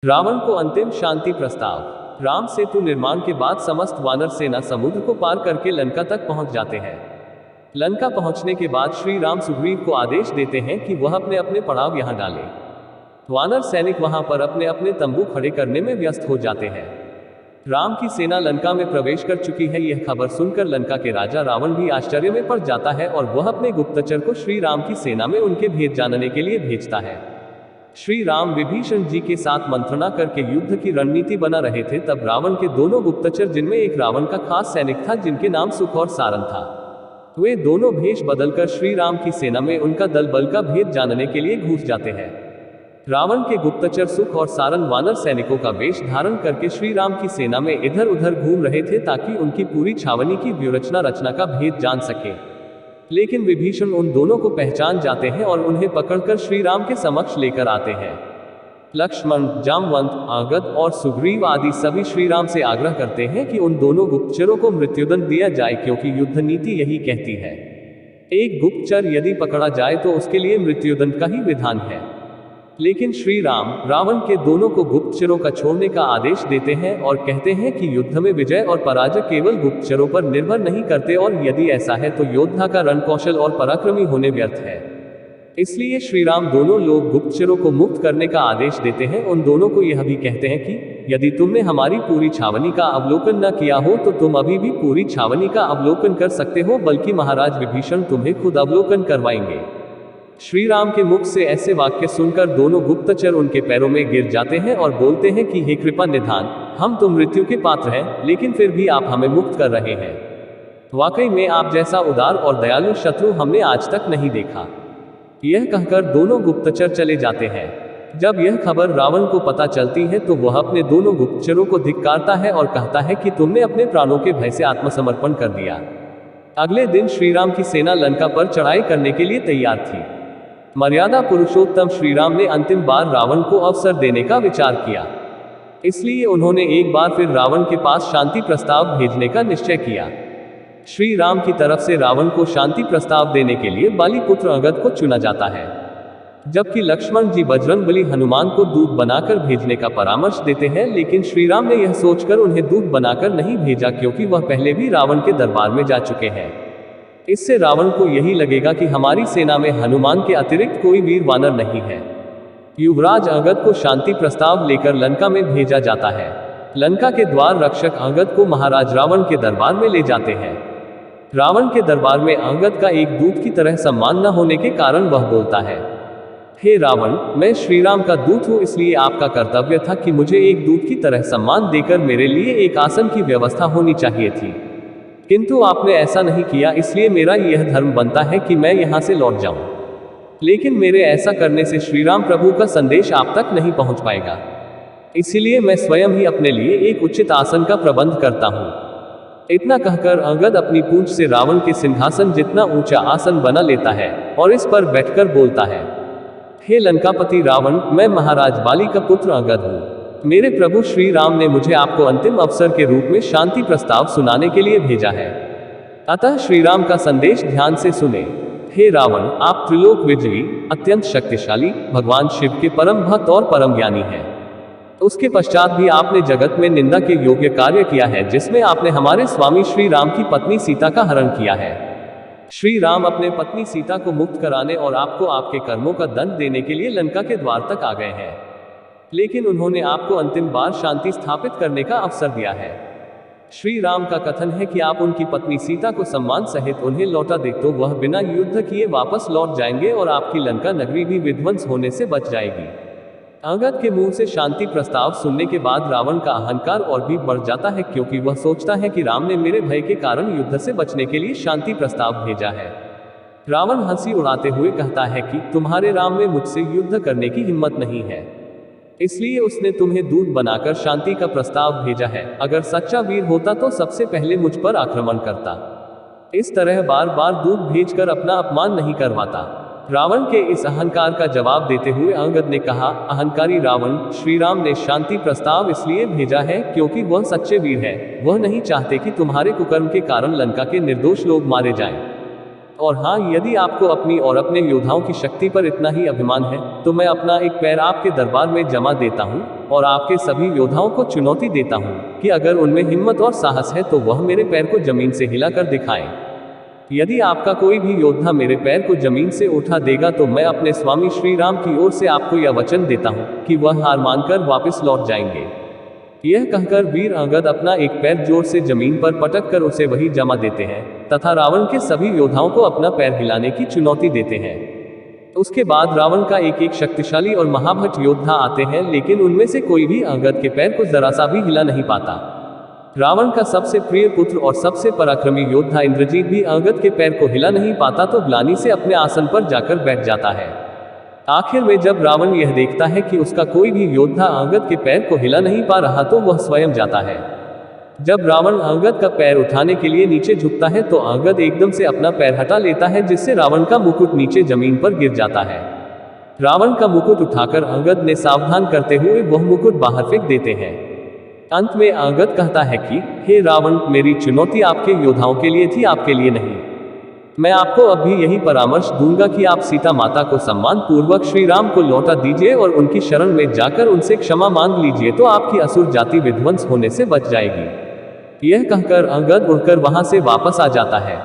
रावण को अंतिम शांति प्रस्ताव। राम सेतु निर्माण के बाद समस्त वानर सेना समुद्र को पार करके लंका तक पहुंच जाते हैं। लंका पहुंचने के बाद श्री राम सुग्रीव को आदेश देते हैं कि वह अपने अपने पड़ाव यहां डालें। वानर सैनिक वहां पर अपने अपने तंबू खड़े करने में व्यस्त हो जाते हैं। राम की सेना लंका में प्रवेश कर चुकी है, यह खबर सुनकर लंका के राजा रावण भी आश्चर्य में पड़ जाता है और वह अपने गुप्तचर को श्री राम की सेना में उनके भेद जानने के लिए भेजता है। श्री राम विभीषण जी के साथ मंत्रणा करके युद्ध की रणनीति बना रहे थे, तब रावण के दोनों गुप्तचर, जिनमें एक रावण का खास सैनिक था जिनके नाम सुख और सारन था, वे दोनों भेष बदलकर श्री राम की सेना में उनका दल बल का भेद जानने के लिए घुस जाते हैं। रावण के गुप्तचर सुख और सारन वानर सैनिकों का वेश धारण करके श्री राम की सेना में इधर उधर घूम रहे थे ताकि उनकी पूरी छावनी की व्यूहरचना रचना का भेद जान सके। लेकिन विभीषण उन दोनों को पहचान जाते हैं और उन्हें पकड़कर श्री राम के समक्ष लेकर आते हैं। लक्ष्मण, जामवंत, अंगद और सुग्रीव आदि सभी श्री राम से आग्रह करते हैं कि उन दोनों गुप्तचरों को मृत्युदंड दिया जाए, क्योंकि युद्ध नीति यही कहती है, एक गुप्तचर यदि पकड़ा जाए तो उसके लिए मृत्युदंड का ही विधान है। लेकिन श्री राम रावण के दोनों को गुप्तचरों का छोड़ने का आदेश देते हैं और कहते हैं कि युद्ध में विजय और पराजय केवल गुप्तचरों पर निर्भर नहीं करते, और यदि ऐसा है तो योद्धा का रणकौशल और पराक्रमी होने व्यर्थ है। इसलिए श्री राम दोनों लोग गुप्तचरों को मुक्त करने का आदेश देते हैं। उन दोनों को यह भी कहते हैं कि यदि तुमने हमारी पूरी छावनी का अवलोकन न किया हो तो तुम अभी भी पूरी छावनी का अवलोकन कर सकते हो, बल्कि महाराज विभीषण तुम्हें खुद अवलोकन करवाएंगे। श्री राम के मुख से ऐसे वाक्य सुनकर दोनों गुप्तचर उनके पैरों में गिर जाते हैं और बोलते हैं कि हे कृपा निधान, हम तो मृत्यु के पात्र हैं, लेकिन फिर भी आप हमें मुक्त कर रहे हैं। वाकई में आप जैसा उदार और दयालु शत्रु हमने आज तक नहीं देखा। यह कहकर दोनों गुप्तचर चले जाते हैं। जब यह खबर रावण को पता चलती है तो वह अपने दोनों गुप्तचरों को धिक्कारता है और कहता है कि तुमने अपने प्राणों के भय से आत्मसमर्पण कर दिया। अगले दिन श्री राम की सेना लंका पर चढ़ाई करने के लिए तैयार थी। मर्यादा पुरुषोत्तम श्री राम ने अंतिम बार रावण को अवसर देने का विचार किया, इसलिए उन्होंने एक बार फिर रावण के पास शांति प्रस्ताव भेजने का निश्चय किया। श्री राम की तरफ से रावण को शांति प्रस्ताव देने के लिए बाली पुत्र अंगद को चुना जाता है, जबकि लक्ष्मण जी बजरंगबली हनुमान को दूत बनाकर भेजने का परामर्श देते हैं। लेकिन श्री राम ने यह सोचकर उन्हें दूत बनाकर नहीं भेजा, क्योंकि वह पहले भी रावण के दरबार में जा चुके हैं। इससे रावण को यही लगेगा कि हमारी सेना में हनुमान के अतिरिक्त कोई वीर वानर नहीं है। युवराज अंगद को शांति प्रस्ताव लेकर लंका में भेजा जाता है। लंका के द्वार रक्षक अंगद को महाराज रावण के दरबार में ले जाते हैं। रावण के दरबार में अंगद का एक दूत की तरह सम्मान न होने के कारण वह बोलता है, हे रावण, मैं श्री राम का दूत हूँ, इसलिए आपका कर्तव्य था कि मुझे एक दूत की तरह सम्मान देकर मेरे लिए एक आसन की व्यवस्था होनी चाहिए थी, किंतु आपने ऐसा नहीं किया। इसलिए मेरा यह धर्म बनता है कि मैं यहाँ से लौट जाऊं। लेकिन मेरे ऐसा करने से श्री राम प्रभु का संदेश आप तक नहीं पहुंच पाएगा, इसीलिए मैं स्वयं ही अपने लिए एक उचित आसन का प्रबंध करता हूँ। इतना कहकर अंगद अपनी पूंछ से रावण के सिंहासन जितना ऊंचा आसन बना लेता है और इस पर बैठकर बोलता है, हे लंकापति रावण, मैं महाराज बाली का पुत्र अंगद हूँ। मेरे प्रभु श्री राम ने मुझे आपको अंतिम अवसर के रूप में शांति प्रस्ताव सुनाने के लिए भेजा है, अतः श्री राम का संदेश ध्यान से सुने। हे रावण, आप त्रिलोक विजयी, अत्यंत शक्तिशाली, भगवान शिव के परम भक्त और परम ज्ञानी हैं। उसके पश्चात भी आपने जगत में निंदा के योग्य कार्य किया है, जिसमें आपने हमारे स्वामी श्री राम की पत्नी सीता का हरण किया है। श्री राम अपने पत्नी सीता को मुक्त कराने और आपको आपके कर्मों का दंड देने के लिए लंका के द्वार तक आ गए हैं, लेकिन उन्होंने आपको अंतिम बार शांति स्थापित करने का अवसर दिया है। श्री राम का कथन है कि आप उनकी पत्नी सीता को सम्मान सहित उन्हें लौटा दे तो वह बिना युद्ध किए वापस लौट जाएंगे और आपकी लंका नगरी भी विध्वंस होने से बच जाएगी। अंगद के मुंह से शांति प्रस्ताव सुनने के बाद रावण का अहंकार और भी बढ़ जाता है, क्योंकि वह सोचता है कि राम ने मेरे भय के कारण युद्ध से बचने के लिए शांति प्रस्ताव भेजा है। रावण हंसी उड़ाते हुए कहता है कि तुम्हारे राम में मुझसे युद्ध करने की हिम्मत नहीं है, इसलिए उसने तुम्हें दूत बनाकर शांति का प्रस्ताव भेजा है। अगर सच्चा वीर होता तो सबसे पहले मुझ पर आक्रमण करता, इस तरह बार बार दूत भेजकर अपना अपमान नहीं करवाता। रावण के इस अहंकार का जवाब देते हुए अंगद ने कहा, अहंकारी रावण, श्री राम ने शांति प्रस्ताव इसलिए भेजा है क्योंकि वह सच्चे वीर है। वह नहीं चाहते कि तुम्हारे कुकर्म के कारण लंका के निर्दोष लोग मारे जाएं। और हाँ, यदि आपको अपनी और अपने योद्धाओं की शक्ति पर इतना ही अभिमान है तो मैं अपना एक पैर आपके दरबार में जमा देता हूँ, और आपके सभी योद्धाओं को चुनौती देता हूँ कि अगर उनमें हिम्मत और साहस है तो वह मेरे पैर को जमीन से हिलाकर दिखाएं। यदि आपका कोई भी योद्धा मेरे पैर को जमीन से उठा देगा तो मैं अपने स्वामी श्री राम की ओर से आपको यह वचन देता हूँ कि वह हार मानकर वापस लौट जाएंगे। यह कहकर वीर अंगद अपना एक पैर जोर से जमीन पर पटक कर उसे वही जमा देते हैं तथा रावण के सभी योद्धाओं को अपना पैर हिलाने की चुनौती देते हैं। उसके बाद रावण का एक शक्तिशाली और महाभट योद्धा आते हैं, लेकिन उनमें से कोई भी अंगद के पैर को जरा सा भी हिला नहीं पाता। रावण का सबसे प्रिय पुत्र और सबसे पराक्रमी योद्धा इंद्रजीत भी अंगद के पैर को हिला नहीं पाता तो ग्लानि से अपने आसन पर जाकर बैठ जाता है। आखिर में जब रावण यह देखता है कि उसका कोई भी योद्धा अंगद के पैर को हिला नहीं पा रहा तो वह स्वयं जाता है। जब रावण अंगद का पैर उठाने के लिए नीचे झुकता है तो अंगद एकदम से अपना पैर हटा लेता है, जिससे रावण का मुकुट नीचे जमीन पर गिर जाता है। रावण का मुकुट उठाकर अंगद ने सावधान करते हुए वह मुकुट बाहर फेंक देते हैं। अंत में अंगद कहता है कि हे रावण, मेरी चुनौती आपके योद्धाओं के लिए थी, आपके लिए नहीं। मैं आपको अब भी यही परामर्श दूंगा कि आप सीता माता को सम्मान पूर्वक श्री राम को लौटा दीजिए और उनकी शरण में जाकर उनसे क्षमा मांग लीजिए तो आपकी असुर जाति विध्वंस होने से बच जाएगी। यह कहकर अंगद उड़कर वहां से वापस आ जाता है।